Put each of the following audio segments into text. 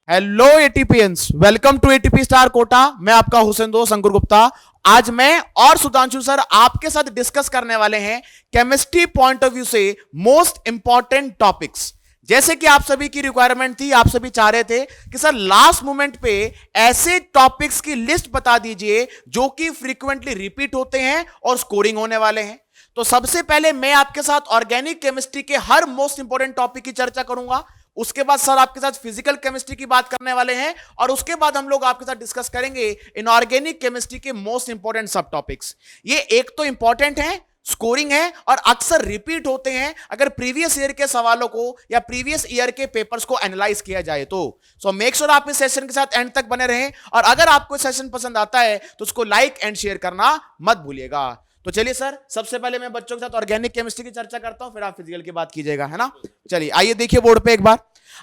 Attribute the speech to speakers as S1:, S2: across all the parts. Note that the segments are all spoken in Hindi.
S1: Hello ATPians, welcome to ATP Star Kota. मैं आपका हुसैन दोस्त अंकुर गुप्ता। आज मैं और सुधांशु सर आपके साथ डिस्कस करने वाले हैं केमिस्ट्री पॉइंट ऑफ व्यू से मोस्ट इंपॉर्टेंट टॉपिक्स। जैसे कि आप सभी की रिक्वायरमेंट थी, आप सभी चाह रहे थे कि सर लास्ट मोमेंट पे ऐसे टॉपिक्स की लिस्ट बता दीजिए जो कि फ्रीक्वेंटली रिपीट होते हैं और स्कोरिंग होने वाले हैं। तो सबसे पहले मैं आपके साथ ऑर्गेनिक केमिस्ट्री के हर मोस्ट इंपॉर्टेंट टॉपिक की चर्चा करूंगा। उसके बाद सर आपके साथ फिजिकल केमिस्ट्री की बात करने वाले हैं और उसके बाद हम लोग आपके साथ डिस्कस करेंगे इनऑर्गेनिक केमिस्ट्री के मोस्ट इंपॉर्टेंट सब टॉपिक्स। ये एक तो इंपॉर्टेंट है, स्कोरिंग है और अक्सर रिपीट होते हैं अगर प्रीवियस ईयर के सवालों को या प्रीवियस ईयर के पेपर्स को एनालाइज किया जाए तो। सो मेक श्योर आप इस सेशन के साथ एंड तक बने रहें और अगर आपको सेशन पसंद आता है तो उसको लाइक एंड शेयर करना मत भूलिएगा। तो चलिए सर, सबसे पहले मैं बच्चों के साथ ऑर्गेनिक केमिस्ट्री की चर्चा करता हूं, फिर आप फिजिकल की बात कीजिएगा, है ना। चलिए आइए देखिए बोर्ड पे एक बार।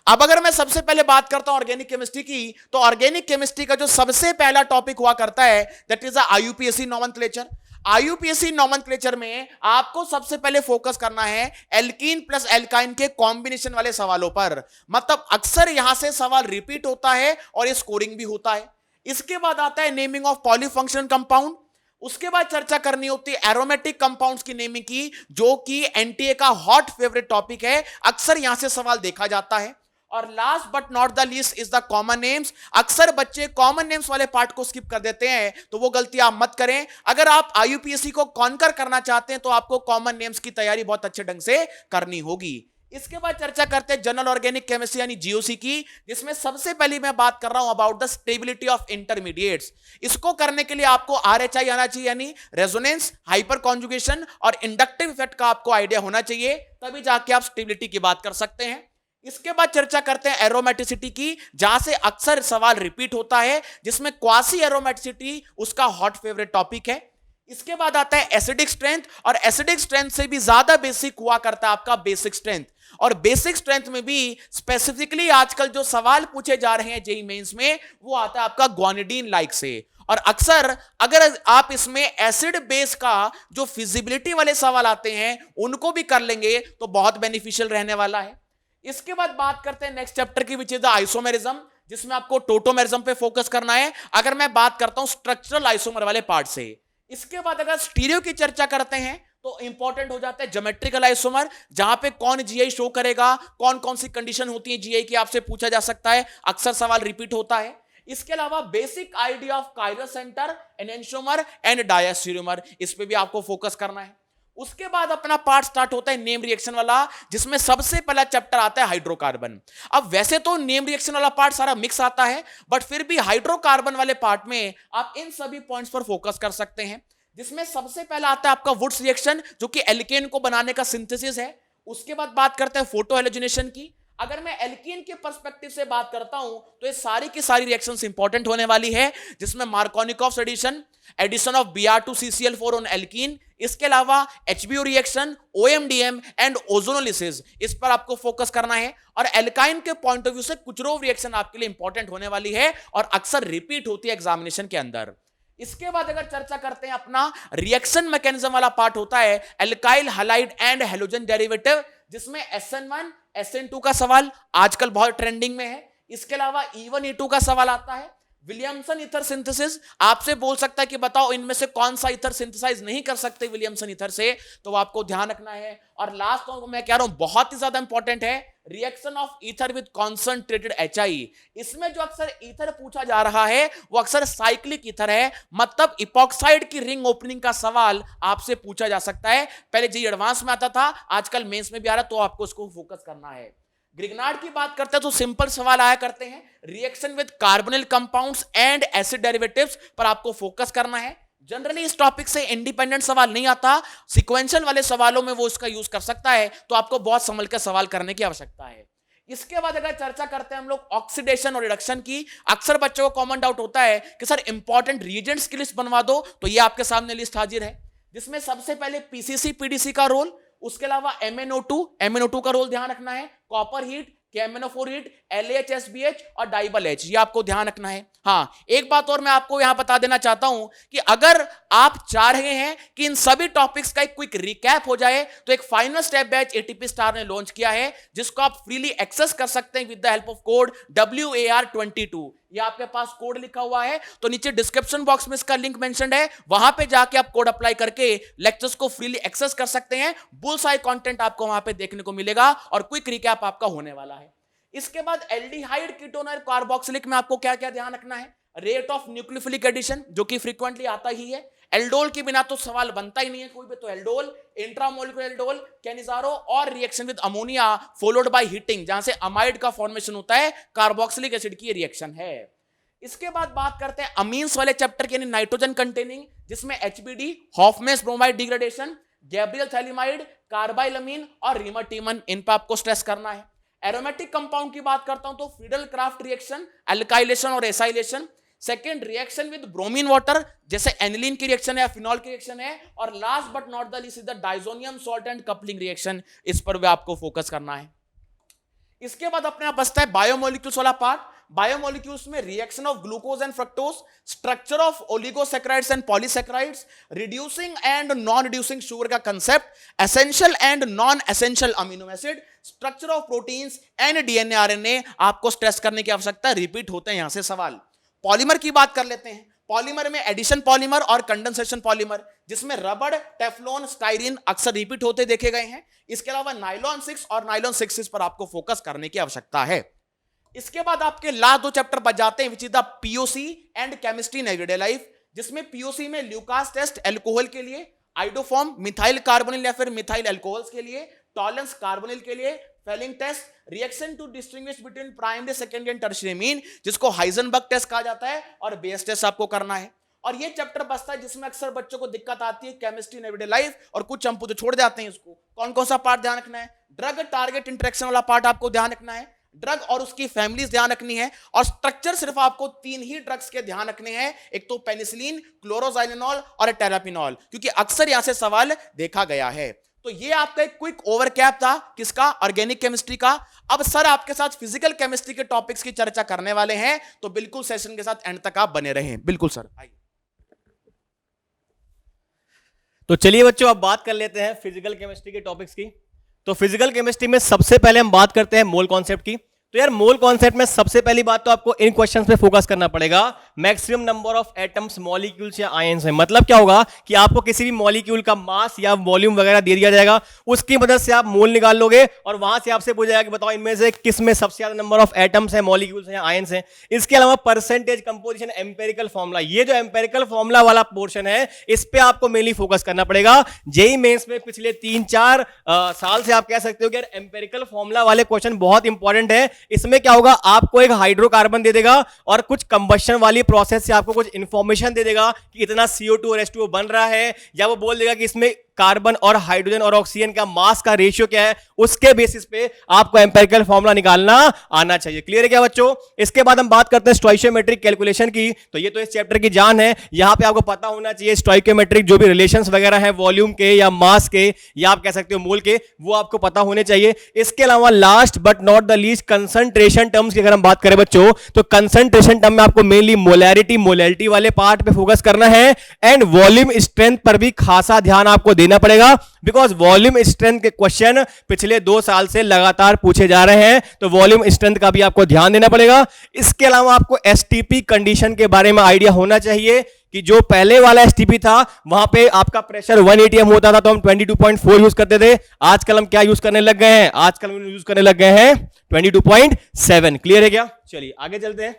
S1: अब अगर मैं सबसे पहले बात करता हूं ऑर्गेनिक केमिस्ट्री की, तो ऑर्गेनिक केमिस्ट्री का जो सबसे पहला टॉपिक हुआ करता है that is IUPAC nomenclature. IUPAC nomenclature में आपको सबसे पहले फोकस करना है एल्कीन प्लस एल्काइन के कॉम्बिनेशन वाले सवालों पर। मतलब अक्सर यहां से सवाल रिपीट होता है और ये स्कोरिंग भी होता है। इसके बाद आता है नेमिंग ऑफ पॉलीफंक्शनल कंपाउंड। उसके बाद चर्चा करनी होती है एरोमेटिक कंपाउंड्स की नेमिंग की, जो कि एनटीए का हॉट फेवरेट टॉपिक है, अक्सर यहां से सवाल देखा जाता है। और last but not the least is the common names. अक्सर बच्चे कॉमन नेम्स वाले पार्ट को स्किप कर देते हैं, तो वो गलती आप मत करें। अगर आप आईयूपीएससी को कॉन्कर करना चाहते हैं तो आपको कॉमन नेम्स की तैयारी बहुत अच्छे ढंग से करनी होगी। इसके बाद चर्चा करते हैं जनरल ऑर्गेनिक केमिस्ट्री यानी जीओसी की, जिसमें सबसे पहले मैं बात कर रहा हूं about the stability of intermediates. इसको करने के लिए आपको आरएचआई आना चाहिए यानी रेजोनेंस, हाइपर कॉन्जुगेशन और इंडक्टिव इफेक्ट का आपको आइडिया होना चाहिए, तभी जाके आप स्टेबिलिटी की बात कर सकते हैं। इसके बाद चर्चा करते हैं एरोमेटिसिटी की, जहां से अक्सर सवाल रिपीट होता है, जिसमें क्वासी एरोमेटिसिटी उसका हॉट फेवरेट टॉपिक है। इसके बाद आता है एसिडिक स्ट्रेंथ, और एसिडिक स्ट्रेंथ से भी ज्यादा बेसिक हुआ करता है आपका बेसिक स्ट्रेंथ। और बेसिक स्ट्रेंथ में भी स्पेसिफिकली आजकल जो सवाल पूछे जा रहे हैं जेईई मेंस में, वो आता है आपका ग्वानिडीन लाइक से। और अक्सर अगर आप इसमें एसिड बेस का जो फिजिबिलिटी वाले सवाल आते हैं उनको भी कर लेंगे तो बहुत बेनिफिशियल रहने वाला है। इसके बाद बात करते हैं नेक्स्ट चैप्टर की, विच इज द आइसोमेरिज्म, जिसमें आपको टोटोमेरिज्म पे फोकस करना है अगर मैं बात करता हूं स्ट्रक्चरल आइसोमर वाले पार्ट से। इसके बाद अगर स्टीरियो की चर्चा करते हैं तो इंपॉर्टेंट हो जाता है ज्योमेट्रिकल आइसोमर, जहां पे कौन जीआई शो करेगा, कौन कौन सी कंडीशन होती है जीआई की, आपसे पूछा जा सकता है, अक्सर सवाल रिपीट होता है। इसके अलावा basic idea of chiral centre, enantiomer and diastereomer, इस पे भी आपको फोकस करना है। उसके बाद अपना पार्ट स्टार्ट होता है नेम रिएक्शन वाला, जिसमें सबसे पहला चैप्टर आता है हाइड्रोकार्बन। अब वैसे तो नेम रिएक्शन वाला पार्ट सारा मिक्स आता है, बट फिर भी हाइड्रोकार्बन वाले पार्ट में आप इन सभी पॉइंट्स पर फोकस कर सकते हैं, जिसमें सबसे पहला आता है आपका वुड्स रिएक्शन, जो कि एल्केन को बनाने का सिंथेसिस है। उसके बाद बात करते हैं फोटो हेलोजनेशन की। अगर मैं एल्कीन के पर्सपेक्टिव से बात करता हूं तो ये सारी की सारी रिएक्शंस इंपॉर्टेंट होने वाली है, जिसमें Markovnikov addition, addition of Br2CCl4 on alkene, इसके अलावा HBO reaction, OMDM and ozonolysis, इस पर आपको फोकस करना है। और एल्काइन के पॉइंट ऑफ व्यू से कुचरोव रिएक्शन आपके लिए इंपॉर्टेंट होने वाली है और अक्सर रिपीट होती है एग्जामिनेशन के अंदर। इसके बाद अगर चर्चा करते हैं अपना रिएक्शन मैकेनिज्म वाला पार्ट होता है alkyl halide and halogen derivative, जिसमें SN1 SN2 का सवाल आजकल बहुत ट्रेंडिंग में है। इसके अलावा E1 E2 का सवाल आता है। विलियमसन ईथर सिंथेसिस, आपसे बोल सकता है कि बताओ इनमें से कौन सा ईथर सिंथेसाइज नहीं कर सकते विलियमसन ईथर से, तो आपको ध्यान रखना है। और लास्ट तो मैं कह रहा हूं बहुत ही ज्यादा इंपॉर्टेंट है, reaction of ether with concentrated HI। इसमें जो अक्सर ईथर पूछा जा रहा है वो अक्सर साइक्लिक ईथर है, मतलब इपॉक्साइड की रिंग ओपनिंग का सवाल आपसे पूछा जा सकता है। पहले जी एडवांस में आता था, आजकल मेंस में भी आ रहा है, तो आपको इसको फोकस करना है। ग्रिग्नार्ड की बात करते हैं तो सिंपल सवाल आया करते हैं, reaction with carbonyl compounds and acid derivatives पर आपको फोकस करना है। जनरली इस टॉपिक से इंडिपेंडेंट सवाल नहीं आता, सीक्वेंशियल वाले सवालों में वो इसका यूज कर सकता है, तो आपको बहुत संभल कर सवाल करने की आवश्यकता है। इसके बाद अगर चर्चा करते हैं हम लोग ऑक्सीडेशन और रिडक्शन की, अक्सर बच्चों को कॉमन डाउट होता है कि सर इंपॉर्टेंट रिएजेंट्स की लिस्ट बनवा दो, तो ये आपके सामने लिस्ट हाजिर है, जिसमें सबसे पहले पीसीसी पीडीसी का रोल, उसके अलावा MnO2 का रोल ध्यान रखना है, कॉपर हीट, KMnO4 LHSBH और डाइबल H, ये आपको ध्यान रखना है। हाँ, एक बात और मैं आपको यहां बता देना चाहता हूं कि अगर आप चाह रहे हैं कि इन सभी टॉपिक्स का एक क्विक रिकैप हो जाए तो एक final step batch ATP star ने लॉन्च किया है, जिसको आप फ्रीली एक्सेस कर सकते हैं with the help of code WAR22। ये आपके पास कोड लिखा हुआ है, तो नीचे डिस्क्रिप्शन बॉक्स में इसका लिंक मेंशन्ड है, वहां पे जाके आप कोड अप्लाई करके लेक्चर्स को फ्रीली एक्सेस कर सकते हैं। बुल्स आई कंटेंट आपको वहां पे देखने को मिलेगा और क्विक रिकैप आपका होने वाला है। इसके बाद एल्डिहाइड कीटोन और कार्बोक्सिलिक में आपको क्या क्या ध्यान रखना है? रेट ऑफ न्यूक्लियोफिलिक एडिशन, जो कि फ्रीक्वेंटली आता ही है। एल्डोल के बिना तो सवाल बनता ही नहीं है कोई भी, तो एल्डोल, इंट्रामोलिकुलर एल्डोल, कैनिजारो और reaction with ammonia followed by heating, जहां से अमाइड का फॉर्मेशन होता है, कार्बोक्सिलिक एसिड की रिएक्शन है। इसके बाद बात करते हैं अमीन्स वाले चैप्टर की, यानी नाइट्रोजन कंटेनिंग, जिसमें HBD, Hofmann's bromide degradation, Gabriel phthalimide, carbylamine और रीमाटीमन, इन पर आपको स्ट्रेस करना है। एरोमेटिक कंपाउंड की बात करता हूं तो फ्रीडल क्राफ्ट रिएक्शन, अल्काइलेशन और acylation. Second, reaction with bromine water, जैसे एनिलीन की रिएक्शन है या फिनॉल की रिएक्शन है। और last but not the least is the diazonium salt and coupling reaction, इस पर भी आपको फोकस करना है। इसके बाद अपने आप बचता है बायोमोलिक्यूल्स वाला पार्ट। बायोमोलिक्यूल्स में reaction of glucose and fructose, structure of oligosaccharides and polysaccharides, reducing and non reducing sugar का concept, essential and non essential amino acid, structure of proteins and DNA RNA, आपको स्ट्रेस करने की आवश्यकता है, रिपीट होते हैं यहां से सवाल। पॉलीमर की बात कर लेते हैं। पॉलीमर में एडिशन पॉलीमर और कंडेंसेशन पॉलीमर, जिसमें रबड़, टेफ्लॉन, स्टाइरिन अक्सर रिपीट होते देखे गए हैं। इसके अलावा नाइलॉन 6 और नाइलॉन 6 पर आपको फोकस करने की आवश्यकता है। इसके बाद आपके लास्ट 2 चैप्टर बच जाते हैं, which is the POC and chemistry in everyday life, जिसमें पीओसी में ल्यूकास टेस्ट एल्कोहल के लिए, आइडोफॉर्म मिथाइल कार्बोनिल या फिर मिथाइल एल्कोहल्स के लिए, टॉलरेंस कार्बोनिल के लिए, Fehling test, reaction to distinguish between primary, secondary and tertiary amine, जिसको हाइजेनबर्ग टेस्ट कहा जाता है, और बेस टेस्ट आपको करना है। और ये चैप्टर बचता है जिसमें अक्सर बच्चों को दिक्कत आती है, केमिस्ट्री इन एवरीडे लाइफ, और कुछ हम तो छोड़ जाते हैं इसको। कौन कौन सा पार्ट ध्यान रखना है? ड्रग टारगेट इंटरेक्शन वाला पार्ट आपको ध्यान रखना है, ड्रग और उसकी फैमिलीज ध्यान रखनी है, और स्ट्रक्चर सिर्फ आपको 3 ही ड्रग्स के ध्यान रखने हैं, एक तो पेनिसिलिन, क्लोरोजाइलेनॉल और टेरापिनॉल, क्योंकि अक्सर यहां से सवाल देखा गया है। तो ये आपका एक क्विक ओवरकैप था, किसका? ऑर्गेनिक केमिस्ट्री का। अब सर आपके साथ फिजिकल केमिस्ट्री के टॉपिक्स की चर्चा करने वाले हैं, तो बिल्कुल सेशन के साथ एंड तक आप बने रहें। बिल्कुल सर, आइए।
S2: तो चलिए बच्चों, अब बात कर लेते हैं फिजिकल केमिस्ट्री के टॉपिक्स की। तो फिजिकल केमिस्ट्री में सबसे पहले हम बात करते हैं मोल कॉन्सेप्ट की। तो यार मोल कॉन्सेप्ट में सबसे पहली बात तो आपको इन क्वेश्चंस पे फोकस करना पड़ेगा, maximum number of atoms, molecules या आयंस है। मतलब क्या होगा कि आपको किसी भी मॉलिक्यूल का मास या वॉल्यूम वगैरह दे दिया जाएगा, उसकी मदद से आप मोल निकाल लोगे और वहां से आपसे पूछा जाएगा कि बताओ इनमें से किस में सबसे ज्यादा नंबर ऑफ एटम्स है, मॉलिक्यूल्स हैं, आयंस हैं। इसके अलावा परसेंटेज कंपोजिशन, एम्पेरिकल फॉर्मूला, ये जो एम्पेरिकल फॉर्मूला वाला पोर्शन है, इस पे आपको मेनली फोकस करना पड़ेगा। जेईई मेंस में पिछले 3-4 साल से आप कह सकते हो कि यार एम्पेरिकल फॉर्मूला वाले क्वेश्चन बहुत इंपॉर्टेंट है। इसमें क्या होगा, आपको एक हाइड्रोकार्बन दे देगा और कुछ कंबशन वाली प्रोसेस से आपको कुछ इंफॉर्मेशन दे देगा कि इतना CO2 और H2O बन रहा है, या वो बोल देगा कि इसमें कार्बन और हाइड्रोजन और ऑक्सीजन का मास का रेशियो क्या है। उसके बेसिस पे आपको एम्पिरिकल फॉर्मूला निकालना आना चाहिए। क्लियर है क्या बच्चों? इसके बाद हम बात करते हैं स्टोइकियोमेट्रिक कैलकुलेशन की। तो ये तो इस चैप्टर की जान है, यहां पे आपको पता होना चाहिए स्टोइकियोमेट्रिक जो भी रिलेशंस वगैरह हैं वॉल्यूम के या मास के या आप कह सकते हो मोल के, वो आपको पता होने चाहिए। इसके अलावा last but not the least concentration terms की अगर हम बात करें बच्चों, तो कंसंट्रेशन टर्म में आपको मेनली मोलैरिटी, मोलैलिटी वाले पार्ट पे फोकस करना है, एंड वॉल्यूम स्ट्रेंथ पर भी खासा ध्यान आपको देना पड़ेगा, बिकॉज वॉल्यूम स्ट्रेंथ के क्वेश्चन पिछले 2 साल से लगातार पूछे जा रहे हैं, तो वॉल्यूम स्ट्रेंथ का भी आपको ध्यान देना पड़ेगा। इसके अलावा आपको एसटीपी कंडीशन के बारे में आइडिया होना चाहिए कि जो पहले वाला एसटीपी था वहां पे आपका प्रेशर 1 atm होता था, तो हम 22.4 यूज करते थे। आजकल हम क्या यूज करने लग गए हैं? आजकल हम यूज करने लग गए हैं 22.7। क्लियर है क्या? चलिए आगे चलते हैं।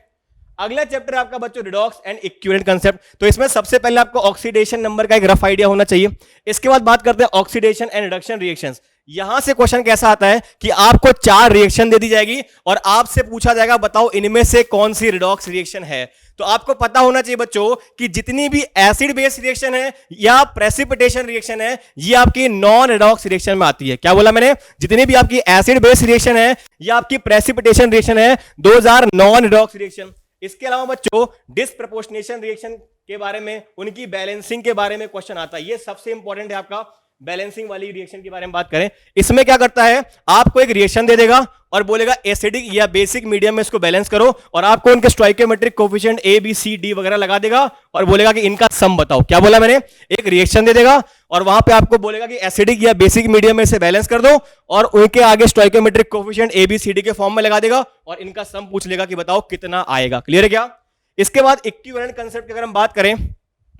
S2: अगला चैप्टर आपका बच्चों रिडॉक्स एंड इक्विवेलेंट कांसेप्ट। तो इसमें सबसे पहले आपको ऑक्सीडेशन नंबर का एक रफ आइडिया होना चाहिए। इसके बाद बात करते हैं ऑक्सीडेशन एंड रिडक्शन रिएक्शंस। यहां से क्वेश्चन कैसा आता है कि आपको 4 रिएक्शन दे दी जाएगी और आपसे पूछा जाएगा बताओ इनमें से कौन सी रिडॉक्स रिएक्शन है। तो आपको पता होना चाहिए बच्चों कि जितनी भी एसिड बेस रिएक्शन है या प्रेसिपिटेशन रिएक्शन है, ये आपकी नॉन रिडॉक्स रिएक्शन में आती है। क्या बोला मैंने? जितनी भी आपकी एसिड बेस रिएक्शन है या आपकी प्रेसिपिटेशन रिएक्शन है, those are non redox reaction. इसके अलावा बच्चों डिसप्रपोर्शनेशन रिएक्शन के बारे में, उनकी बैलेंसिंग के बारे में क्वेश्चन आता है। ये सबसे इंपॉर्टेंट है आपका बैलेंसिंग वाली रिएक्शन के बारे में बात करें, इसमें क्या करता है, आपको एक रिएक्शन दे देगा और बोलेगा एसिडिक या बेसिक मीडियम में इसको बैलेंस करो, और आपको उनके stoichiometric coefficient A B C D वगैरह लगा देगा और बोलेगा कि इनका सम बताओ। क्या बोला मैंने, एक रिएक्शन दे देगा और वहां पे आपको बोलेगा कि एसिडिक या बेसिक मीडियम में इसे बैलेंस कर दो, और उनके आगे stoichiometric coefficient A B C D के फॉर्म में लगा देगा और इनका सम पूछ लेगा कि बताओ कितना आएगा। क्लियर है क्या? इसके बाद इक्विवेलेंट कंसेप्ट की अगर हम बात करें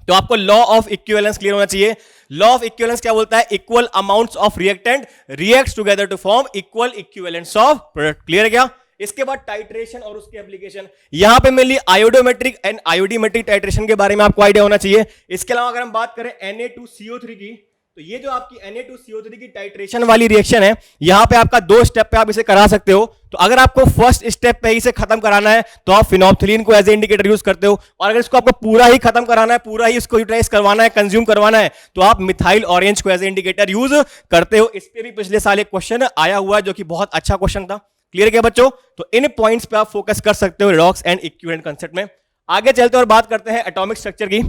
S2: तो आपको लॉ ऑफ इक्विवेलेंस क्लियर होना चाहिए। लॉ ऑफ इक्विवेलेंस क्या बोलता है, equal amounts of reactant reacts together to form equal equivalents of product. Clear है क्या? इसके बाद टाइट्रेशन और उसके एप्लीकेशन, यहां पे मेनली आयोडोमेट्रिक एंड आयोडीमेट्रिक टाइट्रेशन के बारे में आपको आइडिया होना चाहिए। इसके अलावा अगर हम बात करें Na2CO3 की, तो ये जो आपकी Na2CO3 की टाइट्रेशन वाली रिएक्शन है, यहां पे आपका 2 स्टेप पे आप इसे करा सकते हो। तो अगर आपको फर्स्ट स्टेप पे इसे खत्म कराना है तो आप फिनोप्थिलीन को एज ए इंडिकेटर यूज करते हो, और अगर इसको आपको पूरा ही खत्म कराना है, पूरा ही इसको यूटिलाइज करवाना है, कंज्यूम करवाना है, तो आप मिथाइल ऑरेंज को एज ए इंडिकेटर यूज करते हो। इस पे भी पिछले साल एक क्वेश्चन आया हुआ है जो कि बहुत अच्छा क्वेश्चन था। क्लियर है क्या बच्चों? तो इन पॉइंट्स पे आप फोकस कर सकते हो रिडॉक्स एंड इक्विवेलेंट कंसेप्ट में। आगे चलते और बात करते हैं एटॉमिक स्ट्रक्चर की।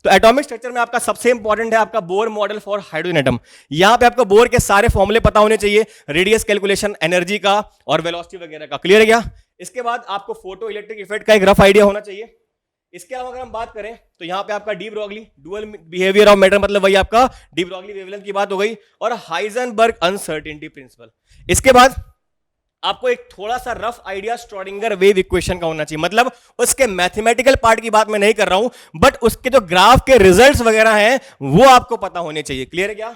S2: तो एटॉमिक स्ट्रक्चर में आपका सबसे इंपॉर्टेंट है आपका Bohr model for hydrogen atom. यहां पे आपको बोर के सारे फॉर्मूले पता होने चाहिए, रेडियस कैलकुलेशन, एनर्जी का और वेलोसिटी वगैरह का। क्लियर है क्या? इसके बाद आपको फोटो इलेक्ट्रिक इफेक्ट का एक रफ आइडिया होना चाहिए। इसके अलावा अगर हम बात करें तो यहां पे आपका de Broglie dual behaviour of matter, मतलब वही आपका डी ब्रॉगली वेवलेंथ की बात हो गई, और हाइजेनबर्ग अनसर्टेनिटी प्रिंसिपल। इसके बाद आपको एक थोड़ा सा rough idea Schrodinger wave equation का होना चाहिए, मतलब उसके मैथमेटिकल पार्ट की बात मैं नहीं कर रहा हूं, बट उसके जो ग्राफ के रिजल्ट्स वगैरह हैं वो आपको पता होने चाहिए। क्लियर है क्या?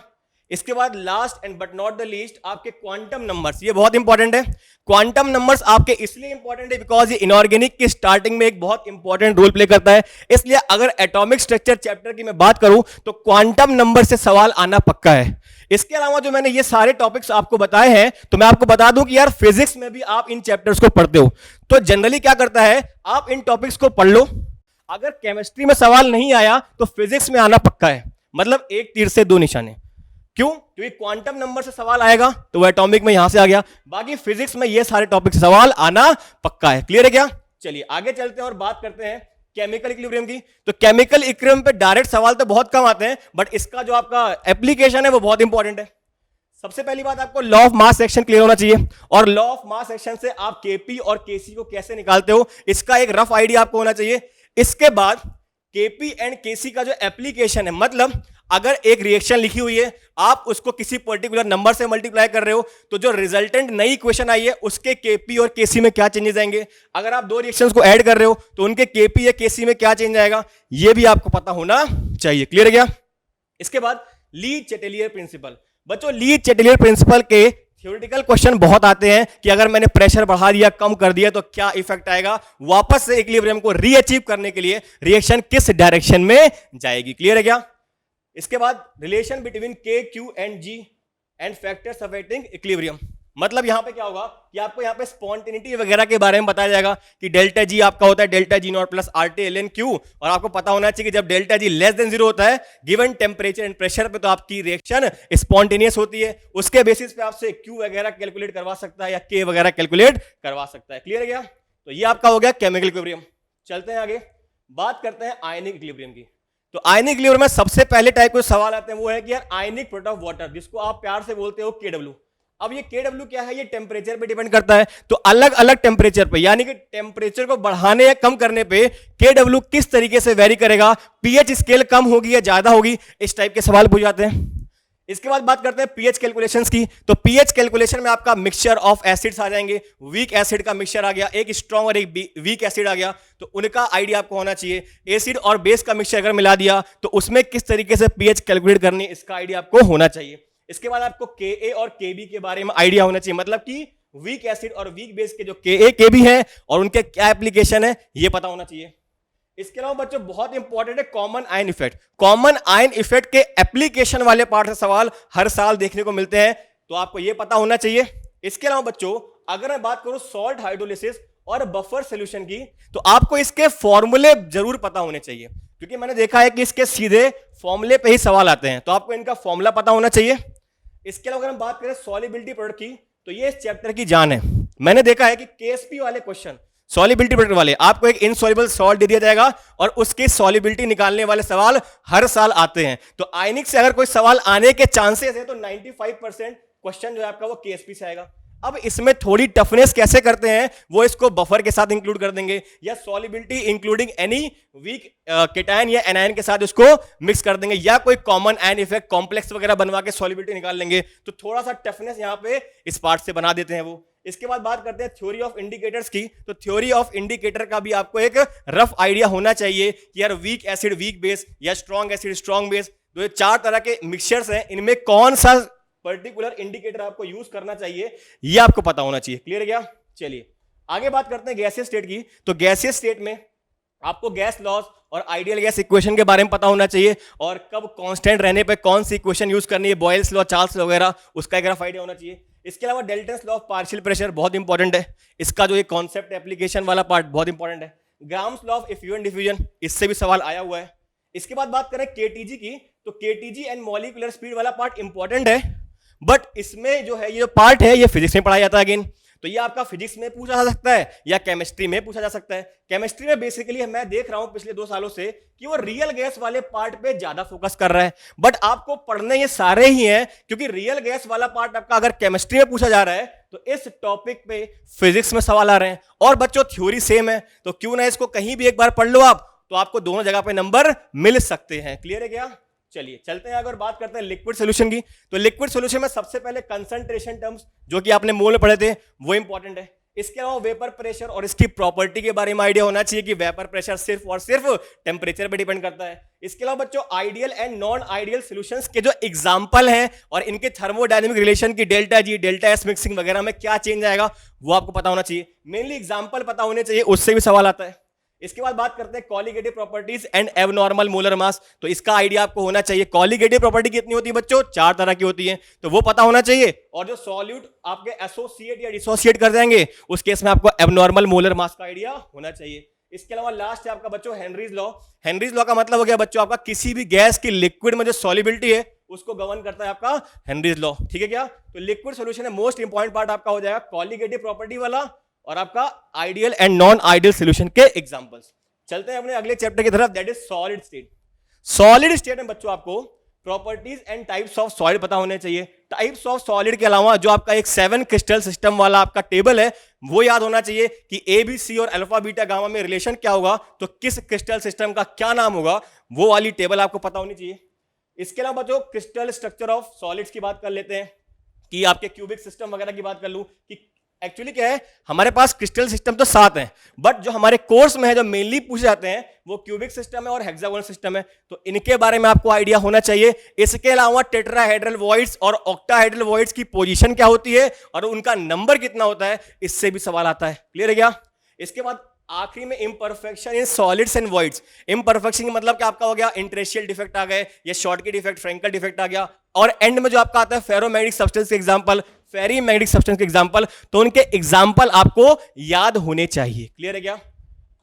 S2: इसके बाद last and but not the least आपके क्वांटम नंबर्स, ये बहुत इंपॉर्टेंट है। क्वांटम नंबर्स आपके इसलिए इंपॉर्टेंट है बिकॉज ये इनऑर्गेनिक की स्टार्टिंग में एक बहुत इंपॉर्टेंट रोल प्ले करता है। इसलिए अगर एटॉमिक स्ट्रक्चर चैप्टर की मैं बात करूं तो क्वांटम नंबर से सवाल आना पक्का है। इसके अलावा जो मैंने ये सारे टॉपिक्स आपको बताए हैं, तो मैं आपको बता दूं कि यार फिजिक्स में भी आप इन चैप्टर्स को पढ़ते हो, तो जनरली क्या करता है, आप इन टॉपिक्स को पढ़ लो, अगर केमिस्ट्री में सवाल नहीं आया तो फिजिक्स में आना पक्का है, मतलब एक तीर से 2 निशाने। क्यों? क्योंकि क्वांटम नंबर से सवाल आएगा तो वो एटॉमिक में यहां से आ गया, बाकी फिजिक्स में ये सारे टॉपिक से सवाल आना पक्का है। क्लियर है क्या? चलिए आगे चलते हैं और बात करते हैं केमिकल इक्विलिब्रियम की। तो केमिकल इक्विलिब्रियम पे डायरेक्ट सवाल तो बहुत कम आते हैं, बट इसका जो आपका एप्लीकेशन है वो बहुत इंपॉर्टेंट है। सबसे पहली बात आपको law of mass action clear होना चाहिए, और लॉ ऑफ मास एक्शन से आप केपी और केसी को कैसे निकालते हो इसका एक रफ आइडिया आपको होना चाहिए। इसके बाद केपी एंड केसी का जो एप्लीकेशन है, मतलब अगर एक रिएक्शन लिखी हुई है, आप उसको किसी पर्टिकुलर नंबर से मल्टीप्लाई कर रहे हो, तो जो रिजल्टेंट नई इक्वेशन आई है उसके केपी और केसी में क्या चेंजेस आएंगे। अगर आप 2 रिएक्शंस को ऐड कर रहे हो तो उनके केपी या केसी में क्या चेंज आएगा, ये भी आपको पता होना चाहिए। क्लियर है क्या? इसके बाद ली चेटेलियर प्रिंसिपल। बच्चों ली चेटेलियर प्रिंसिपल के थ्योरेटिकल क्वेश्चन बहुत आते हैं कि अगर मैंने प्रेशर बढ़ा दिया, कम कर दिया, तो क्या इफेक्ट आएगा, वापस से इक्विलिब्रियम को रीअचीव करने के लिए रिएक्शन किस डायरेक्शन में जाएगी। क्लियर है क्या? इसके बाद relation between K, Q and G and factors affecting equilibrium, मतलब यहां पे क्या होगा कि आपको यहां पे स्पॉन्टेनिटी वगैरह के बारे में बताया जाएगा कि डेल्टा जी आपका होता है delta G not plus R T L N Q, और आपको पता होना चाहिए कि जब डेल्टा जी लेस देन 0 होता है गिवन टेम्परेचर एंड प्रेशर पे, तो आपकी रिएक्शन स्पॉन्टेनियस होती है। उसके बेसिस पे आपसे क्यू वगैरह कैलकुलेट करवा सकता है या के वगैरह कैलकुलेट करवा सकता है। क्लियर है क्या? तो ये आपका हो गया केमिकल इक्विलिब्रियम। चलते हैं आगे, बात करते हैं आयनिक इक्विलिब्रियम की। तो आयनिक इक्विलिब्रियम में सबसे पहले टाइप के सवाल आते हैं वो है कि यार आयनिक प्रोडक्ट ऑफ वाटर, जिसको आप प्यार से बोलते हो केडब्ल्यू। अब ये केडब्ल्यू क्या है, ये टेम्परेचर पे डिपेंड करता है। तो अलग अलग टेम्परेचर पे, यानी कि टेम्परेचर को बढ़ाने या कम करने पे केडब्ल्यू किस तरीके से वेरी करेगा, पीएच स्केल कम होगी या ज्यादा होगी, इस टाइप के सवाल पूछ जाते हैं। इसके बाद बात करते हैं पीएच कैलकुलेशंस की। तो पीएच कैलकुलेशन में आपका मिक्सचर ऑफ एसिड्स आ जाएंगे, वीक एसिड का मिक्सचर आ गया, एक स्ट्रॉन्ग और एक वीक एसिड आ गया, तो उनका आइडिया आपको होना चाहिए। एसिड और बेस का मिक्सचर अगर मिला दिया तो उसमें किस तरीके से पीएच कैलकुलेट करनी, इसका आइडिया आपको होना चाहिए। इसके बाद आपको के और केबी के बारे में आइडिया होना चाहिए, मतलब कि वीक एसिड और वीक बेस के जो के केबी है और उनके क्या एप्लीकेशन है ये पता होना चाहिए। इसके अलावा बच्चों बहुत इंपॉर्टेंट है common ion effect. Common ion effect के एप्लीकेशन वाले पार्ट से सवाल हर साल देखने को मिलते हैं, तो आपको यह पता होना चाहिए। इसके अलावा बच्चों अगर मैं बात करूं सॉल्ट हाइड्रोलिसिस और बफर सॉल्यूशन की, तो आपको इसके फॉर्मूले जरूर पता होने चाहिए, क्योंकि मैंने देखा है कि इसके सीधे फॉर्मूले पे ही सवाल आते हैं, तो आपको इनका फॉर्मूला पता होना चाहिए। इसके अलावा अगर हम बात करें सॉल्युबिलिटी प्रोडक्ट की, तो ये इस चैप्टर की जान है। मैंने देखा है कि केएसपी वाले क्वेश्चन सॉल्युबिलिटी प्रोडक्ट वाले आपको एक इनसॉल्युबल सॉल्ट दे दिया जाएगा और उसकी सॉल्युबिलिटी निकालने वाले सवाल हर साल आते हैं। तो आयनिक से अगर कोई सवाल आने के चांसेस है तो 95% क्वेश्चन जो है आपका वो केएसपी से आएगा। अब इसमें थोड़ी टफनेस कैसे करते हैं वो इसको बफर के साथ इंक्लूड कर देंगे या solubility including any weak cation या एनायन के साथ उसको मिक्स कर देंगे या कोई कॉमन आयन इफेक्ट कॉम्प्लेक्स वगैरह बनवा के सॉल्युबिलिटी निकाल लेंगे। तो थोड़ा सा टफनेस यहां पे इस पार्ट से बना देते हैं वो। इसके बाद बात करते हैं थ्योरी ऑफ इंडिकेटर्स की। तो थ्योरी ऑफ इंडिकेटर का भी आपको एक रफ आइडिया होना चाहिए कि यार वीक एसिड वीक बेस या स्ट्रॉन्ग एसिड स्ट्रॉन्ग बेस, तो ये 4 तरह के मिक्सचर्स हैं, इनमें कौन सा पर्टिकुलर इंडिकेटर आपको यूज करना चाहिए ये आपको पता होना चाहिए। क्लियर है क्या? चलिए आगे बात करते हैं गैसियस स्टेट की। तो गैसियस स्टेट में आपको गैस लॉस और आइडियल गैस इक्वेशन के बारे में पता होना चाहिए और कब कांस्टेंट रहने पे कौन सी इक्वेशन यूज करनी है, बॉयल्स लॉ, चार्ल्स लॉ वगैरह, उसका एक रफ आइडिया होना चाहिए। इसके अलावा Dalton's law of partial pressure बहुत इंपॉर्टेंट है, इसका जो ये कॉन्सेप्ट एप्लीकेशन वाला पार्ट बहुत इंपॉर्टेंट है। Grams law of effusion diffusion, इससे भी सवाल आया हुआ है। इसके बाद बात करें केटीजी की। तो केटीजी एंड मॉलिक्यूलर स्पीड वाला पार्ट इंपॉर्टेंट है, बट इसमें जो है ये पार्ट है ये फिजिक्स में पढ़ाया जाता है अगेन। तो ये आपका फिजिक्स में पूछा जा सकता है या केमिस्ट्री में पूछा जा सकता है। केमिस्ट्री में बेसिकली मैं देख रहा हूं पिछले 2 सालों से कि वो रियल गैस वाले पार्ट पे ज्यादा फोकस कर रहा है, बट आपको पढ़ने ये सारे ही हैं क्योंकि रियल गैस वाला पार्ट आपका अगर केमिस्ट्री में पूछा जा रहा है तो इस टॉपिक पे फिजिक्स में सवाल आ रहे हैं। और बच्चों थ्योरी सेम है तो क्यों ना इसको कहीं भी एक बार पढ़ लो आप, तो आपको दोनों जगह पे नंबर मिल सकते हैं। क्लियर है क्या? चलिए चलते हैं अगर बात करते हैं लिक्विड सॉल्यूशन की। तो लिक्विड सॉल्यूशन में सबसे पहले कंसंट्रेशन टर्म्स जो कि आपने मोल में पढ़े थे वो इंपॉर्टेंट है। इसके अलावा वेपर प्रेशर और इसकी प्रॉपर्टी के बारे में आइडिया होना चाहिए कि वेपर प्रेशर सिर्फ और सिर्फ टेम्परेचर पे डिपेंड करता है। इसके अलावा बच्चों ideal and non ideal solutions के जो एग्जांपल हैं और इनके थर्मोडायनेमिक रिलेशन की delta G delta S mixing वगैरह में क्या चेंज आएगा वो आपको पता होना चाहिए। मेनली एग्जांपल पता होने चाहिए, उससे भी सवाल आता है। इसके बाद बात करते हैं colligative properties and abnormal molar mass. तो इसका आइडिया आपको होना चाहिए। कॉलिगेटिव प्रॉपर्टी कितनी होती है बच्चों? 4 तरह की होती है, तो वो पता होना चाहिए। और जो सॉल्यूट आपके एसोसिएट या डिसोसिएट कर जाएंगे उस केस में आपको एबनॉर्मल मोलर मास का आइडिया होना चाहिए। इसके अलावा लास्ट है आपका बच्चों हेनरीज लॉ। हेनरीज लॉ का मतलब हो गया बच्चों आपका किसी भी गैस की लिक्विड में जो सॉल्युबिलिटी है उसको गवर्न करता है आपका हेनरीज लॉ। ठीक है क्या? तो लिक्विड सॉल्यूशन है मोस्ट इंपॉर्टेंट पार्ट आपका हो जाएगा कॉलिगेटिव प्रॉपर्टी वाला और आपका ideal and non ideal solution के एग्जांपल्स। चलते हैं अपने अगले चैप्टर की तरफ, that is solid state. Solid state में बच्चों आपको properties and types of solid पता होने चाहिए। टाइप्स ऑफ सॉलिड के अलावा जो आपका एक 7 क्रिस्टल सिस्टम वाला आपका टेबल है वो याद होना चाहिए कि ए बी सी और अल्फा बीटा गामा में रिलेशन क्या होगा, तो किस क्रिस्टल सिस्टम का क्या नाम होगा, वो वाली टेबल आपको पता होनी चाहिए। इसके अलावा बच्चों क्रिस्टल स्ट्रक्चर ऑफ सॉलिड्स की बात कर लेते हैं कि आपके क्यूबिक सिस्टम वगैरह की बात कर लूं कि एक्चुअली क्या है, हमारे पास क्रिस्टल सिस्टम तो 7 हैं, बट जो हमारे कोर्स में है जो मेनली पूछे जाते हैं वो क्यूबिक सिस्टम है और हेक्सागोनल सिस्टम है, तो इनके बारे में आपको आइडिया होना चाहिए। इसके अलावा टेट्राहेड्रल वॉइड्स और ऑक्टाहेड्रल वॉइड्स की पोजीशन क्या होती है और उनका नंबर कितना होता है, इससे भी सवाल आता है। क्लियर है क्या? इसके बाद आखिरी में imperfection in solids and voids. Imperfection का मतलब क्या आपका हो गया, इंटरेशियल डिफेक्ट आ गए या शॉर्टकी डिफेक्ट, फ्रेंकल डिफेक्ट आ गया, और एंड में जो आपका आता है फेरोमैग्नेटिक सब्सटेंस के एग्जांपल, फेरीमैग्नेटिक सब्सटेंस के एग्जांपल, तो उनके एग्जांपल आपको याद होने चाहिए। क्लियर है क्या?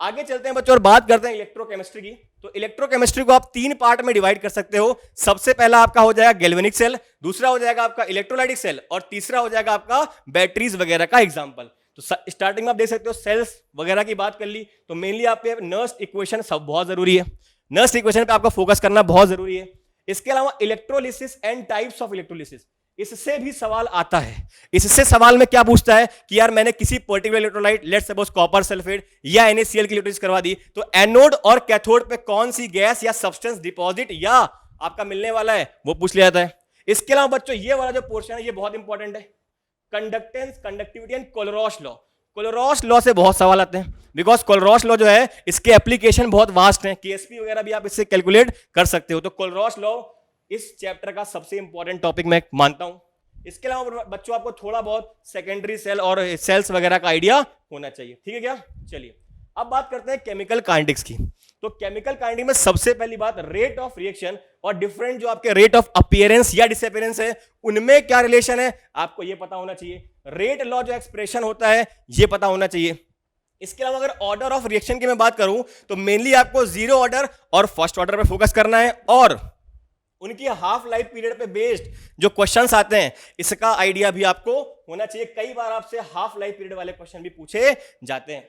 S2: आगे चलते हैं बच्चों और बात करते हैं इलेक्ट्रोकेमिस्ट्री की। तो इलेक्ट्रोकेमिस्ट्री को आप 3 पार्ट में डिवाइड कर सकते हो। सबसे पहला आपका हो जाएगा गैल्वेनिक सेल, दूसरा हो जाएगा आपका इलेक्ट्रोलाइटिक सेल और तीसरा हो जाएगा आपका बैटरीज वगैरह का एग्जांपल। तो स्टार्टिंग में आप देख सकते हो सेल्स वगैरह की बात कर ली, तो मेनली आप पे नर्स इक्वेशन सब बहुत जरूरी है, नर्स इक्वेशन पे आपका फोकस करना बहुत जरूरी है। इसके अलावा electrolysis and types of electrolysis, इससे भी सवाल आता है। इससे सवाल में क्या पूछता है कि यार मैंने किसी particular electrolyte, let's suppose copper sulphate या NaCl की इलेक्ट्रोलिसिस करवा दी, तो एनोड और कैथोड पे कौन सी गैस या सब्सटेंस डिपॉजिट या आपका मिलने वाला है वो पूछ लिया जाता है। इसके अलावा बच्चों ये वाला जो पोर्शन है ये बहुत इंपॉर्टेंट है, conductance, conductivity and Kohlrausch law. Kohlrausch law से बहुत सवाल आते हैं बिकॉज कोलरॉश लॉ जो है इसके एप्लीकेशन बहुत वास्ट हैं, केएसपी वगैरह भी आप इससे कैलकुलेट कर सकते हो। तो कोलरॉश लॉ इस चैप्टर का सबसे इंपॉर्टेंट टॉपिक मैं मानता हूं। इसके अलावा बच्चों आपको थोड़ा बहुत सेकेंडरी सेल और सेल्स वगैरह का आइडिया होना चाहिए। ठीक है क्या? चलिए अब बात करते हैं केमिकल काइनेटिक्स की। तो केमिकल काइनेटिक्स में सबसे पहली बात रेट ऑफ रिएक्शन और डिफरेंट जो आपके रेट ऑफ अपीयरेंस या डिसअपीयरेंस है उनमें क्या रिलेशन है आपको ये पता होना चाहिए। रेट लॉ जो एक्सप्रेशन होता है ये पता होना चाहिए। इसके अलावा अगर ऑर्डर ऑफ रिएक्शन की मैं बात करूं तो मेनली आपको 0 ऑर्डर और फर्स्ट ऑर्डर पे फोकस करना है और उनकी हाफ लाइफ पीरियड पे बेस्ड जो क्वेश्चंस आते हैं इसका आइडिया भी आपको होना चाहिए। कई बार आपसे हाफ लाइफ पीरियड वाले क्वेश्चन भी पूछे जाते हैं।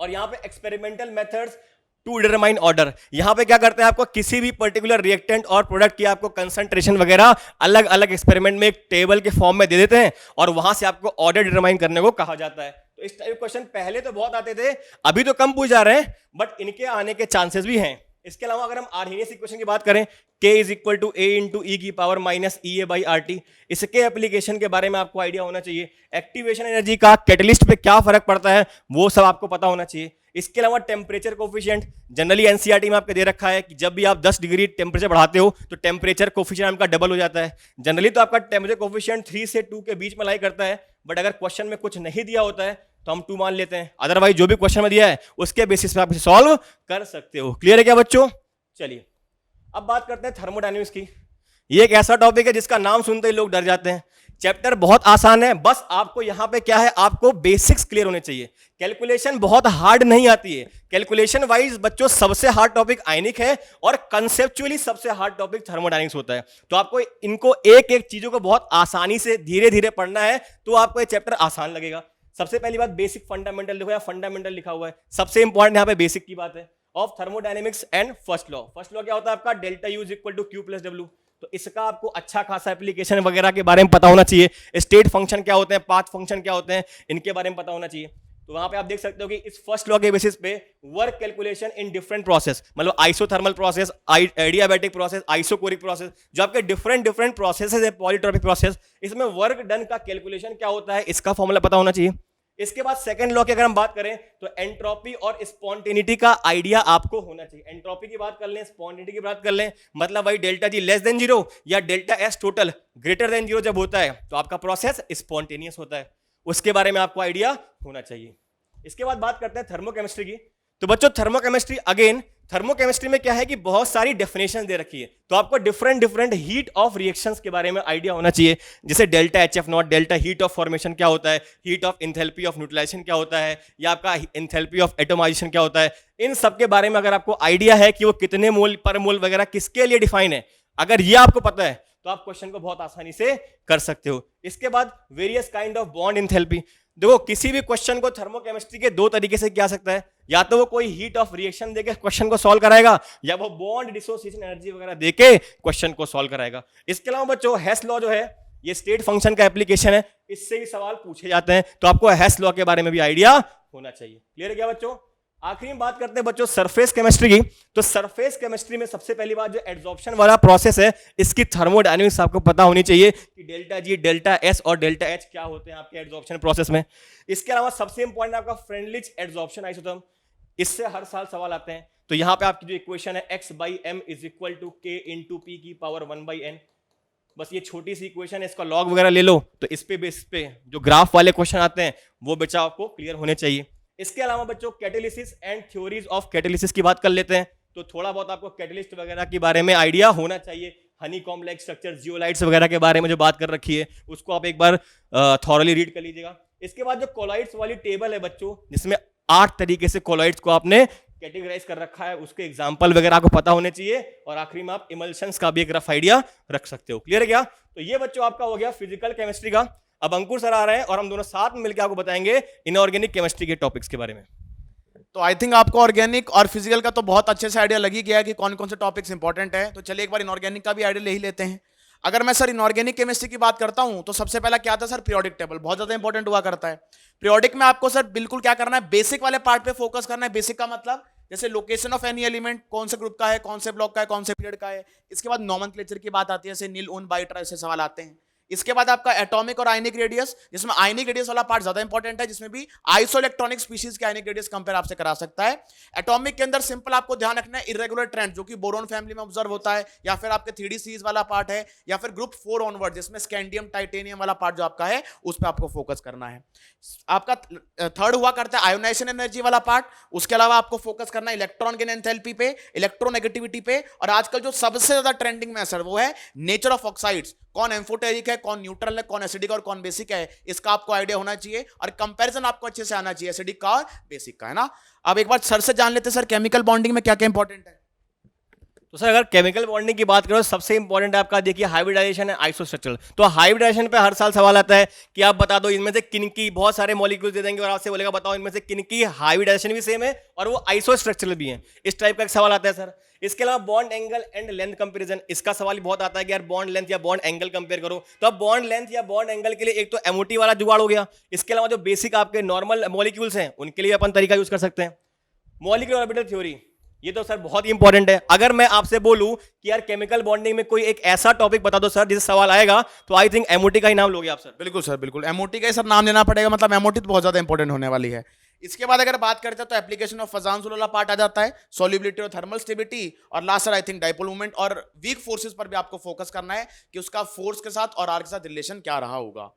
S2: और यहाँ पे experimental methods to determine order, यहां पे क्या करते हैं, आपको किसी भी पर्टिकुलर रिएक्टेंट और प्रोडक्ट की आपको कंसंट्रेशन वगैरह अलग अलग एक्सपेरिमेंट में एक टेबल के फॉर्म में दे देते हैं और वहां से आपको ऑर्डर डिटरमाइन करने को कहा जाता है। तो इस टाइप क्वेश्चन पहले तो बहुत आते थे, अभी तो कम पूछ जा रहे हैं, बट इनके आने के चांसेस भी हैं। इसके अलावा अगर हम आर्हेनियस इक्वेशन की बात करें, k is equal to a into e की power minus E A by R T, इसके एप्लीकेशन के बारे में आपको आइडिया होना चाहिए। एक्टिवेशन एनर्जी का कैटलिस्ट पे क्या फर्क पड़ता है वो सब आपको पता होना चाहिए। इसके अलावा टेम्परेचर कोफिशिएंट, जनरली एनसीईआरटी में आपके दे रखा है कि जब भी आप 10 डिग्री टेम्परेचर बढ़ाते हो तो टेम्परेचर कोफिशिएंट आपका डबल हो जाता है। जनरली तो आपका टेम्परेचर कोफिशिएंट 3 से 2 के बीच में लाई करता है, बट अगर क्वेश्चन में कुछ नहीं दिया होता है तो हम 2 मान लेते हैं, अदरवाइज जो भी क्वेश्चन में दिया है उसके बेसिस पे आप इसे सॉल्व कर सकते हो। क्लियर है क्या बच्चों? चलिए अब बात करते हैं थर्मोडायनेमिक्स की। ये एक ऐसा टॉपिक है जिसका नाम सुनते ही लोग डर जाते हैं। चैप्टर बहुत आसान है, बस आपको यहां पे क्या है, आपको बेसिक्स क्लियर होने चाहिए। कैलकुलेशन बहुत हार्ड नहीं आती है। कैलकुलेशन वाइज बच्चों सबसे हार्ड टॉपिक आयनिक है और कंसेप्चुअली सबसे हार्ड टॉपिक थर्मोडायनेमिक्स होता है। तो आपको इनको एक एक चीजों को बहुत आसानी से धीरे धीरे पढ़ना है तो आपको ये चैप्टर आसान लगेगा। सबसे पहली बात बेसिक फंडामेंटल देखो, या फंडामेंटल लिखा हुआ है, सबसे इंपॉर्टेंट यहां पे बेसिक की बात है of thermodynamics and first law. First law क्या होता है आपका, delta U is equal to Q plus W. तो इसका आपको अच्छा खासा एप्लीकेशन वगैरह के बारे में पता होना चाहिए। स्टेट फंक्शन क्या होते हैं, पाथ फंक्शन क्या होते हैं, इनके बारे में पता होना चाहिए। तो वहां पे आप देख सकते हो कि इस फर्स्ट लॉ के बेसिस पे work calculation in different process, मतलब isothermal process, adiabatic process, isochoric process, जो आपके डिफरेंट डिफरेंट प्रोसेस है, पॉलीट्रॉपिक प्रोसेस, इसमें वर्क डन का कैलकुलेशन क्या होता है इसका फॉर्मूला पता होना चाहिए। इसके बाद सेकंड लॉ की अगर हम बात करें तो एंट्रोपी और स्पॉन्टेनिटी का आइडिया आपको होना चाहिए। एंट्रोपी की बात कर लें, स्पॉन्टेनिटी की बात कर लें, मतलब भाई delta G less than zero या delta S total greater than zero जब होता है तो आपका प्रोसेस स्पॉन्टेनियस होता है, उसके बारे में आपको आइडिया होना चाहिए। इसके बाद बात करते हैं थर्मोकेमिस्ट्री की। तो बच्चों थर्मोकेमिस्ट्री, अगेन थर्मोकेमिस्ट्री में क्या है कि बहुत सारी डेफिनेशन दे रखी है, तो आपको different different heat of reactions के बारे में आइडिया होना चाहिए। जैसे delta H F not, delta heat of formation क्या होता है, heat of enthalpy of neutralization क्या होता है, या आपका इंथैल्पी ऑफ एटोमाइजेशन क्या होता है। इन सब के बारे में अगर आपको आइडिया है कि वो कितने मोल पर मोल वगैरह किसके लिए डिफाइन है, अगर ये आपको पता है तो आप क्वेश्चन को बहुत आसानी से कर सकते हो। इसके बाद various kind of bond enthalpy. देखो किसी भी क्वेश्चन को थर्मोकेमिस्ट्री के दो तरीके से किया सकता है, या तो वो कोई हीट ऑफ रिएक्शन देके क्वेश्चन को सॉल्व कराएगा, या वो बॉन्ड डिसोसिएशन एनर्जी वगैरह देके क्वेश्चन को सॉल्व कराएगा। इसके अलावा बच्चों हेस लॉ जो है ये स्टेट फंक्शन का एप्लीकेशन है, इससे भी सवाल पूछे जाते हैं, तो आपको हेस लॉ के बारे में भी आइडिया होना चाहिए। क्लियर है क्या बच्चों? आखिरी में बात करते हैं बच्चों सरफेस केमिस्ट्री की। तो सरफेस केमिस्ट्री में सबसे पहली बात जो एड्सॉर्प्शन वाला प्रोसेस है, इसकी थर्मोडायनेमिक्स आपको पता होनी चाहिए कि डेल्टा जी, डेल्टा एस और डेल्टा एच क्या होते हैं आपके एड्सॉर्प्शन प्रोसेस में। इसके अलावा सबसे इंपॉर्टेंट आपका फ्रेंडलिच एड्सॉर्प्शन आइसोटर्म, इससे हर साल सवाल आते हैं। तो यहां पे आपकी जो इक्वेशन है x by M is equal to K into P की पावर 1 बाई एन, बस ये छोटी सी इक्वेशन है, इसका लॉग वगैरह ले लो, तो इस पे बेस पे जो ग्राफ वाले क्वेश्चन आते हैं वो बच्चा आपको क्लियर होने चाहिए। इसके अलावा बच्चों catalysis and theories of catalysis की बात कर लेते हैं। तो थोड़ा बहुत आपको कैटेलिस्ट वगैरह के बारे में आइडिया होना चाहिए। हनी कॉम्प्लेक्स स्ट्रक्चर, जियोलाइट्स वगैरह के बारे में जो बात कर रखी है उसको आप एक बार थॉरली रीड कर लीजिएगा। इसके बाद जो कोलॉइड्स वाली टेबल है बच्चों, जिसमें 8 तरीके से कोलॉइड्स को आपने कैटेगराइज कर रखा है, उसके एग्जाम्पल वगैरह आपको पता होने चाहिए। और आखिरी में आप इमल्शंस का भी एक रफ आइडिया रख सकते हो। क्लियर है क्या? तो ये बच्चों आपका हो गया फिजिकल केमिस्ट्री का। अब अंकुर सर आ रहे हैं और हम दोनों साथ में मिलकर आपको बताएंगे इनऑर्गेनिक केमिस्ट्री के टॉपिक्स के बारे में।
S1: तो आई थिंक आपको ऑर्गेनिक और फिजिकल का तो बहुत अच्छे से आइडिया लग ही गया कि कौन कौन से टॉपिक्स इंपॉर्टेंट है। तो चलिए एक बार इनऑर्गेनिक का भी आइडिया ले ही लेते हैं। अगर मैं सर इनऑर्गेनिक केमिस्ट्री की बात करता हूं तो सबसे पहला क्या था सर, पीरियोडिक टेबल बहुत ज्यादा इंपॉर्टेंट हुआ करता है। पीरियोडिक में आपको सर बिल्कुल क्या करना है, बेसिक वाले पार्ट पे फोकस करना है। बेसिक का मतलब जैसे लोकेशन ऑफ एनी एलिमेंट, कौन से ग्रुप का है, कौन से ब्लॉक का है, कौन से पीरियड का है। इसके बाद नॉमेनक्लेचर की बात आती है, जैसे नील, उन, बाइट्रा, ऐसे सवाल आते हैं। इसके बाद आपका एटॉमिक और आयनिक रेडियस, जिसमें आयनिक रेडियस वाला पार्ट ज्यादा इंपॉर्टेंट है, जिसमें भी आइसोइलेक्ट्रॉनिक स्पीशीज के आयनिक रेडियस कंपेयर आपसे करा सकता है। एटॉमिक के अंदर सिंपल आपको ध्यान रखना है इरेगुलर ट्रेंड, जो कि बोरोन फैमिली में ऑब्जर्व होता है, या फिर आपके 3D सीरीज वाला पार्ट है, या फिर ग्रुप 4 ऑनवर्ड जिसमें स्कैंडियम टाइटेनियम वाला पार्ट जो आपका है उस पर आपको फोकस करना है। आपका थर्ड हुआ करता है आयोनाइजेशन एनर्जी वाला पार्ट। उसके अलावा आपको फोकस करना है इलेक्ट्रॉन गेन एंथैल्पी पे, इलेक्ट्रोनेगेटिविटी पे, और आजकल जो सबसे ज्यादा ट्रेंडिंग में है सर वो है नेचर ऑफ ऑक्साइड्स, कौन एम्फोटेरिक है, कौन न्यूट्रल है, कौन एसिडिक और कौन बेसिक है, इसका आपको आइडिया होना चाहिए। और कंपैरिजन आपको अच्छे से आना चाहिए एसिडिक का और बेसिक का, है ना। अब एक बार सर से जान लेते हैं सर केमिकल बॉन्डिंग में क्या क्या इंपॉर्टेंट है।
S2: तो सर अगर केमिकल बॉन्डिंग की बात करो सबसे इंपॉर्टेंट है आपका देखिए हाइब्रिडाइजेशन है आइसोस्ट्रक्चरल। तो हाइब्रिडाइजेशन पे हर साल सवाल आता है कि आप बता दो इनमें से किन की, बहुत सारे मॉलिक्यूल्स दे देंगे और आपसे बोलेगा बताओ इनमें से किन की हाइब्रिडाइजेशन भी सेम है और वो आइसोस्ट्रक्चरल भी है। इस टाइप का एक सवाल आता है सर। इसके अलावा bond angle and length comparison, इसका सवाल भी बहुत आता है कि यार बॉन्ड लेंथ या बॉन्ड एंगल कंपेयर करो। तो अब बॉन्ड लेंथ या बॉन्ड एंगल के लिए एक तो एमओटी वाला जुगाड़ हो गया, इसके अलावा जो बेसिक आपके नॉर्मल मॉलिक्यूल्स हैं उनके लिए अपन तरीका यूज कर सकते हैं। मॉलिक्यूलर ऑर्बिटल थ्योरी, ये तो सर बहुत ही इंपॉर्टेंट है। अगर मैं आपसे बोलूं कि यार केमिकल बॉन्डिंग में कोई एक ऐसा टॉपिक बता दो सर जिससे सवाल आएगा, तो आई थिंक एमओटी का ही नाम लोगे आप सर।
S1: बिल्कुल सर, बिल्कुल एमओटी का ही सर नाम लेना पड़ेगा, मतलब एमओटी तो बहुत ज्यादा इंपॉर्टेंट होने वाली है। इसके बाद अगर बात करते हैं तो एप्लीकेशन ऑफ फजांसुल वाला पार्ट आ जाता है, सॉल्युबिलिटी और थर्मल स्टेबिलिटी, और last sir I think dipole movement और वीक फोर्सेस पर भी आपको फोकस करना है कि उसका फोर्स के साथ और आर के साथ रिलेशन क्या रहा होगा।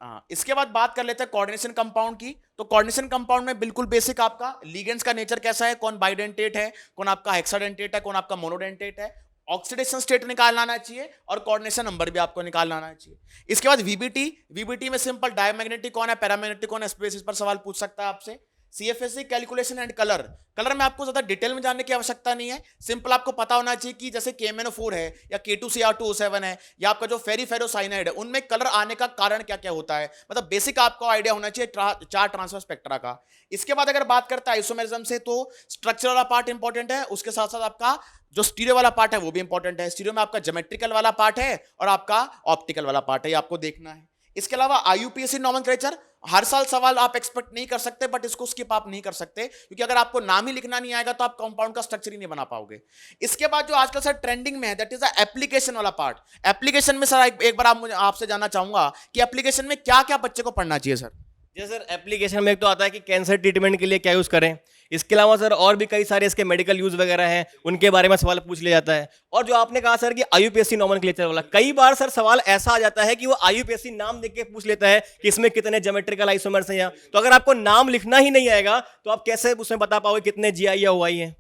S1: हाँ, इसके बाद बात कर लेते हैं कोऑर्डिनेशन कंपाउंड की। तो कोऑर्डिनेशन कंपाउंड में बिल्कुल बेसिक आपका लिगेंड्स का नेचर कैसा है, कौन बाइडेंटेट है, कौन आपका हेक्साडेंटेट है, कौन आपका मोनोडेंटेट है, ऑक्सीडेशन स्टेट निकालना आना चाहिए और कोऑर्डिनेशन नंबर भी आपको निकालना आना चाहिए। इसके बाद वीबीटी में सिंपल डायमैग्नेटिक कौन है, पैरामैग्नेटिक कौन है, स्पेसिस पर सवाल पूछ सकता है आपसे। सीएफएससी कैलकुलेशन एंड कलर में आपको ज्यादा डिटेल में जानने की आवश्यकता नहीं है, सिंपल आपको पता होना चाहिए कि जैसे KMnO4 है या K2Cr2O7 है या आपका जो फेरीफेरोसाइनाइड है उनमें कलर आने का कारण क्या क्या होता है, मतलब बेसिक आपको आइडिया होना चाहिए चार ट्रांसफर स्पेक्ट्रा का। इसके बाद अगर बात करते हैं आइसोमेरिज्म से, तो स्ट्रक्चर वाला पार्ट इंपॉर्टेंट है, उसके साथ साथ आपका जो स्टीरियो वाला पार्ट है वो भी इंपॉर्टेंट है। स्टीरियो में आपका ज्योमेट्रिकल वाला पार्ट है और आपका ऑप्टिकल वाला पार्ट है, ये आपको देखना है। इसके अलावा IUPAC नॉमेनक्लेचर हर साल सवाल आप एक्सपेक्ट नहीं कर सकते, बट इसको स्किप आप नहीं कर सकते क्योंकि अगर आपको नाम ही लिखना नहीं आएगा तो आप कंपाउंड का स्ट्रक्चर ही नहीं बना पाओगे। इसके बाद जो आजकल सर ट्रेंडिंग में है दैट इज द एप्लीकेशन वाला पार्ट। एप्लीकेशन में सर एक बार आपसे जानना चाहूंगा कि एप्लीकेशन में क्या क्या बच्चे को पढ़ना चाहिए सर।
S2: जैसे सर एप्लीकेशन में एक तो आता है कि कैंसर ट्रीटमेंट के लिए क्या यूज करें, इसके अलावा सर और भी कई सारे इसके मेडिकल यूज वगैरह हैं उनके बारे में सवाल पूछ लिया जाता है। और जो आपने कहा सर कि IUPAC नॉमेनक्लेचर वाला, कई बार सर सवाल ऐसा आ जाता है कि वो IUPAC नाम देख के पूछ लेता है कि इसमें कितने ज्योमेट्रिकल आइसोमर्स हैं। तो अगर आपको नाम लिखना ही नहीं आएगा तो आप कैसे उसमें बता पाओगे कितने GI या OI हैं।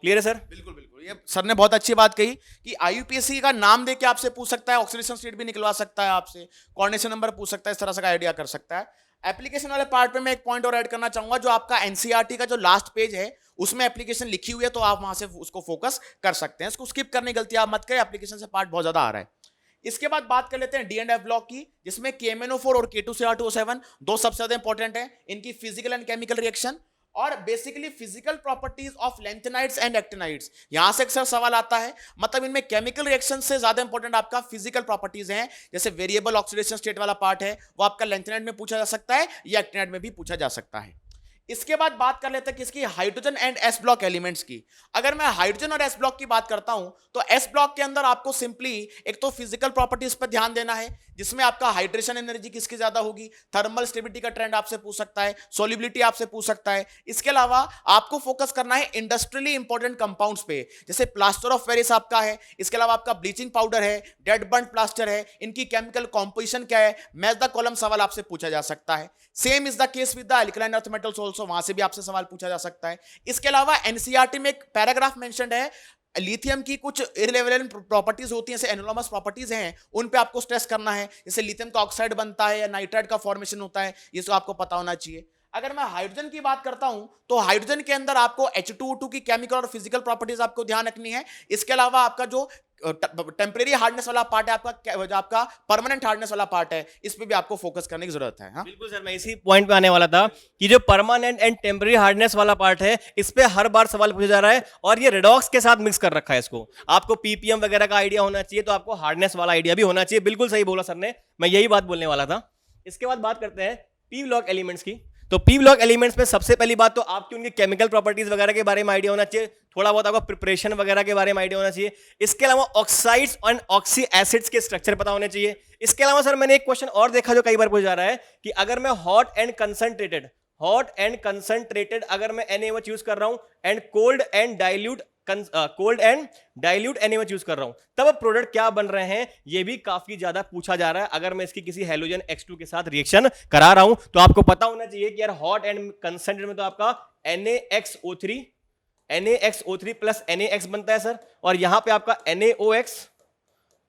S2: क्लियर है सर?
S1: बिल्कुल बिल्कुल, ये सर ने बहुत अच्छी बात कही कि IUPAC का नाम देके आपसे पूछ सकता है, ऑक्सीडेशन स्टेट भी निकलवा सकता है आपसे, कोऑर्डिनेशन नंबर पूछ सकता है, इस तरह से का आइडिया कर सकता है। एप्लीकेशन वाले पार्ट पे मैं एक पॉइंट और ऐड करना चाहूंगा, जो आपका NCERT का जो लास्ट पेज है उसमें एप्लीकेशन लिखी हुई है, तो आप वहां से उसको फोकस कर सकते हैं, इसको स्किप करने की गलती आप मत करें, एप्लीकेशन से पार्ट बहुत ज्यादा आ रहा है। इसके बाद बात कर लेते हैं D&F ब्लॉक की, जिसमें KMnO4 और K2Cr2O7 दो सबसे ज्यादा इंपॉर्टेंट है, इनकी फिजिकल एंड केमिकल रिएक्शन और basically physical properties of lanthanides and actinides. यहां से अक्सर सवाल आता है, मतलब इनमें केमिकल रिएक्शन से ज्यादा इंपॉर्टेंट आपका फिजिकल प्रॉपर्टीज हैं, जैसे वेरिएबल ऑक्सीडेशन स्टेट वाला पार्ट है वो आपका लैंथेनाइड में पूछा जा सकता है या एक्टिनाइड में भी पूछा जा सकता है। इसके बाद बात कर लेते हैं किसकी, hydrogen and S block elements की। अगर मैं हाइड्रोजन और एस ब्लॉक की बात करता हूं तो एस ब्लॉक के अंदर आपको सिंपली एक तो फिजिकल प्रॉपर्टीज पर ध्यान देना है, जिसमें आपका हाइड्रेशन एनर्जी किसकी ज्यादा होगी, थर्मल स्टेबिलिटी का ट्रेंड आपसे पूछ सकता है, सॉल्युबिलिटी आपसे पूछ सकता है। इसके अलावा आपको फोकस करना है इंडस्ट्रियली इंपॉर्टेंट कंपाउंड्स पे, जैसे प्लास्टर ऑफ पेरिस आपका है, इसके अलावा आपका ब्लीचिंग पाउडर है, डेड बर्न प्लास्टर है, इनकी केमिकल कॉम्पोजिशन क्या है, मैच द कॉलम सवाल आपसे पूछा जा सकता है। Same is the case with the alkaline earth metals also, वहां से भी आपसे सवाल पूछा जा सकता है। इसके अलावा NCERT में एक पैराग्राफ मेंशन्ड है, लिथियम की कुछ इररिलेवेंट प्रॉपर्टीज होती हैं, जैसे एनोनमस प्रॉपर्टीज हैं, उन पे आपको स्ट्रेस करना है, जैसे लिथियम का ऑक्साइड बनता है या नाइट्राइड का फॉर्मेशन होता है, ये सब आपको पता होना चाहिए। अगर मैं हाइड्रोजन की बात करता हूं तो हाइड्रोजन के अंदर आपको H2O2 की केमिकल और फिजिकल प्रॉपर्टीज आपको ध्यान रखनी है। इसके अलावा आपका जो टेम्परेरी हार्डनेस वाला पार्ट है, आपका परमानेंट हार्डनेस वाला पार्ट है, इस पे भी आपको फोकस करने की जरूरत है। हाँ?
S2: बिल्कुल सर, मैं इसी पॉइंट पे आने वाला था कि जो परमानेंट एंड टेम्पररी हार्डनेस वाला पार्ट है इस पे हर बार सवाल पूछा जा रहा है और ये रेडॉक्स के साथ मिक्स कर रखा है इसको। आपको PPM वगैरह का आइडिया होना चाहिए तो आपको हार्डनेस वाला आइडिया भी होना चाहिए। बिल्कुल सही बोला सर ने, मैं यही बात बोलने वाला था। इसके बाद बात करते हैं P ब्लॉक एलिमेंट्स की। तो P ब्लॉक एलिमेंट्स में सबसे पहली बात तो आपकी उनकी केमिकल प्रॉपर्टीज वगैरह के बारे में आइडिया होना चाहिए, थोड़ा बहुत आपको प्रिपरेशन वगैरह के बारे में आइडिया होना चाहिए। इसके अलावा ऑक्साइड्स और ऑक्सी एसिड्स के स्ट्रक्चर पता होने चाहिए। इसके अलावा सर मैंने एक क्वेश्चन और देखा जो कई बार पूछा जा रहा है कि अगर मैं हॉट एंड कंसंट्रेटेड अगर मैं NaOH यूज कर रहा हूं and cold and dilute NaOH use कर रहा हूं, तब प्रोडक्ट क्या बन रहे हैं, ये भी काफी ज्यादा पूछा जा रहा है। अगर मैं इसकी किसी हैलोजन X2 के साथ रिएक्शन करा रहा हूं तो आपको पता होना चाहिए कि यार हॉट एंड कंसंट्रेटेड में तो आपका NaXO3 प्लस NaX बनता है सर, और यहां पे आपका NaOX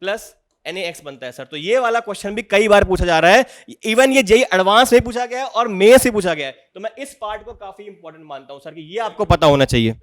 S2: प्लस NaX बनता है सर। तो ये वाला क्वेश्चन भी कई बार पूछा जा रहा है, इवन ये JEE एडवांस में पूछा गया है और मेंस से पूछा गया है। तो मैं इस पार्ट को काफी इंपॉर्टेंट मानता हूं सर कि ये आपको पता होना चाहिए।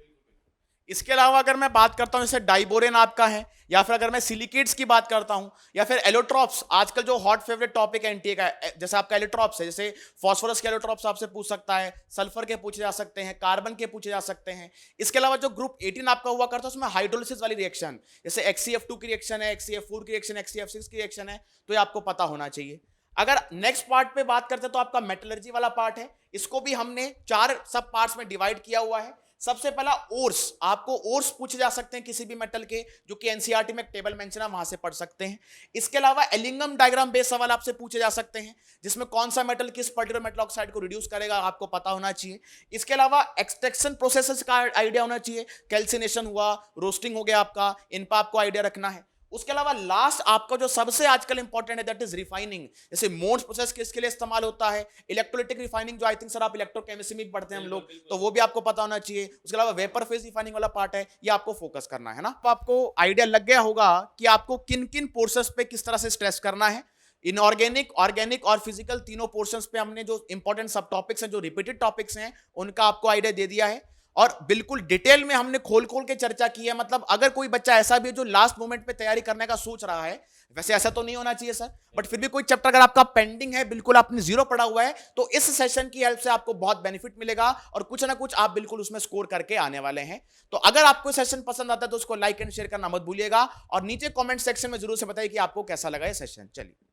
S1: इसके अलावा अगर मैं बात करता हूं जैसे डाइबोरेन आपका है, या फिर अगर मैं सिलिकेट्स की बात करता हूं, या फिर एलोट्रॉप्स, आजकल जो हॉट फेवरेट टॉपिक है एनटीए का, जैसे आपका एलोट्रॉप्स है, जैसे फास्फोरस के एलोट्रॉप्स आपसे पूछ सकता है, सल्फर के पूछे जा सकते हैं, कार्बन के पूछे जा सकते हैं। इसके अलावा जो ग्रुप 18 आपका हुआ करता है उसमें हाइड्रोलिसिस वाली रिएक्शन, जैसे XCF2 की रिएक्शन है, XCF4 की रिएक्शन, XCF6 की रिएक्शन है, तो ये आपको पता होना चाहिए। अगर नेक्स्ट पार्ट पे बात करते हैं तो आपका मेटलर्जी वाला पार्ट है, इसको भी हमने 4 सब पार्ट्स में डिवाइड किया हुआ है। सबसे पहला ओर्स, आपको ओर्स पूछे जा सकते हैं किसी भी मेटल के, जो कि एनसीईआरटी में एक टेबल मेंशन है, वहां से पढ़ सकते हैं। इसके अलावा एलिंगम डायग्राम बेस्ड सवाल आपसे पूछे जा सकते हैं, जिसमें कौन सा मेटल किस पर्टिकुलर मेटल ऑक्साइड को रिड्यूस करेगा, आपको पता होना चाहिए। इसके अलावा एक्सट्रैक्शन प्रोसेसेस का आइडिया होना चाहिए, कैल्सिनेशन हुआ, रोस्टिंग हो गया आपका, इन पर आपको आइडिया रखना है। उसके अलावा लास्ट आपका जो सबसे आजकल इंपॉर्टेंट है दैट इज रिफाइनिंग, जैसे मोड्स प्रोसेस किसके लिए इस्तेमाल होता है, इलेक्ट्रोलिटिक रिफाइनिंग, जो आई थिंक सर आप इलेक्ट्रोकेमिस्ट्री में पढ़ते हैं हम लोग, तो वो भी आपको पता होना चाहिए। उसके अलावा वेपर फेज रिफाइनिंग वाला पार्ट है, ये आपको फोकस करना है ना। तो आपको आइडिया लग गया होगा कि आपको किन किन पोर्शंस पे किस तरह से स्ट्रेस करना है। इनऑर्गेनिक, ऑर्गेनिक और फिजिकल तीनों पोर्शंस पे हमने जो इंपॉर्टेंट सब टॉपिक्स हैं, जो रिपीटेड टॉपिक्स हैं, उनका आपको आइडिया दे दिया है, और बिल्कुल डिटेल में हमने खोल खोल के चर्चा की है। मतलब अगर कोई बच्चा ऐसा भी है जो लास्ट मोमेंट पे तैयारी करने का सोच रहा है, वैसे ऐसा तो नहीं होना चाहिए सर, बट फिर भी कोई चैप्टर अगर आपका पेंडिंग है, बिल्कुल आपने जीरो पढ़ा हुआ है, तो इस सेशन की हेल्प से आपको बहुत बेनिफिट मिलेगा और कुछ ना कुछ आप बिल्कुल उसमें स्कोर करके आने वाले हैं। तो अगर आपको सेशन पसंद आता है तो उसको लाइक एंड शेयर करना मत भूलिएगा, और नीचे कॉमेंट सेक्शन में जरूर से बताइए कि आपको कैसा लगा ये सेशन। चलिए।